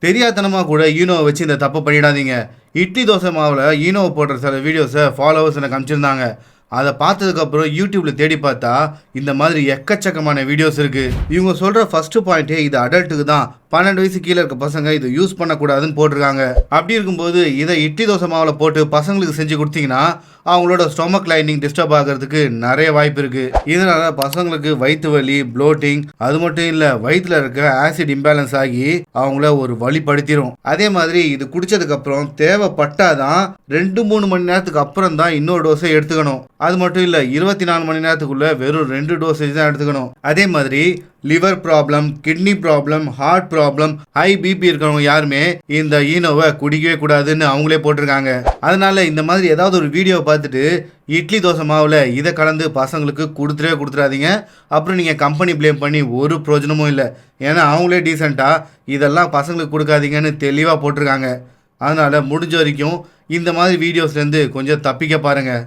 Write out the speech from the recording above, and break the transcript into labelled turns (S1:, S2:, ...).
S1: தெரியாதனமாக கூட ஈனோவை வச்சு இந்த தப்பு பண்ணிடாதீங்க. இட்லி தோசை மாவில் ஈனோவை போடுற சில வீடியோஸை ஃபாலோவர்ஸ் எனக்கு அனுப்பிச்சிருந்தாங்க. அதை பார்த்ததுக்கப்புறம் யூடியூப்பில் தேடி பார்த்தா இந்த மாதிரி எக்கச்சக்கமான வீடியோஸ் இருக்குது. இவங்க சொல்கிற ஃபஸ்ட்டு பாயிண்ட்டே இது அடல்ட்டுக்கு தான், 12 வயசு கீழே இருக்க பசங்க இதை யூஸ் பண்ணக்கூடாதுன்னு போட்டிருக்காங்க. அப்படி இருக்கும்போது இதை இட்லி தோசை மாவில் போட்டு பசங்களுக்கு செஞ்சு கொடுத்தீங்கன்னா அவங்களோட ஸ்டொமக் லைனிங் டிஸ்டர்ப் ஆகிறதுக்கு நிறைய வாய்ப்பு இருக்குது. இதனால் பசங்களுக்கு வயிற்று வலி, ப்ளோட்டிங், அது மட்டும் இல்லை வயிற்றில் இருக்க ஆசிட் இம்பேலன்ஸ் ஆகி அவங்கள ஒரு வழிப்படுத்திடும். அதே மாதிரி இது குடித்ததுக்கப்புறம் தேவைப்பட்டாதான் 2-3 மணி நேரத்துக்கு அப்புறம் தான் இன்னொரு டோஸை எடுத்துக்கணும். அது மட்டும் இல்லை 24 மணி நேரத்துக்குள்ளே வெறும் 2 டோசேஜ் தான் எடுத்துக்கணும். அதே மாதிரி liver problem, kidney problem, heart problem, high BP இருக்கிறவங்க யாருமே இந்த ஈனோவை குடிக்கவே கூடாதுன்னு அவங்களே போட்டிருக்காங்க. அதனால இந்த மாதிரி ஏதாவது ஒரு வீடியோவை பார்த்துட்டு இட்லி தோசை மாவில் இதை கலந்து பசங்களுக்கு கொடுத்துடாதீங்க. அப்புறம் நீங்கள் கம்பெனி ப்ளேம் பண்ணி ஒரு பிரயோஜனமும் இல்லை. ஏன்னா அவங்களே டீசெண்டாக இதெல்லாம் பசங்களுக்கு கொடுக்காதீங்கன்னு தெளிவாக போட்டிருக்காங்க. அதனால் முடிஞ்ச வரைக்கும் இந்த மாதிரி வீடியோஸ்லேருந்து கொஞ்சம் தப்பிக்க பாருங்கள்.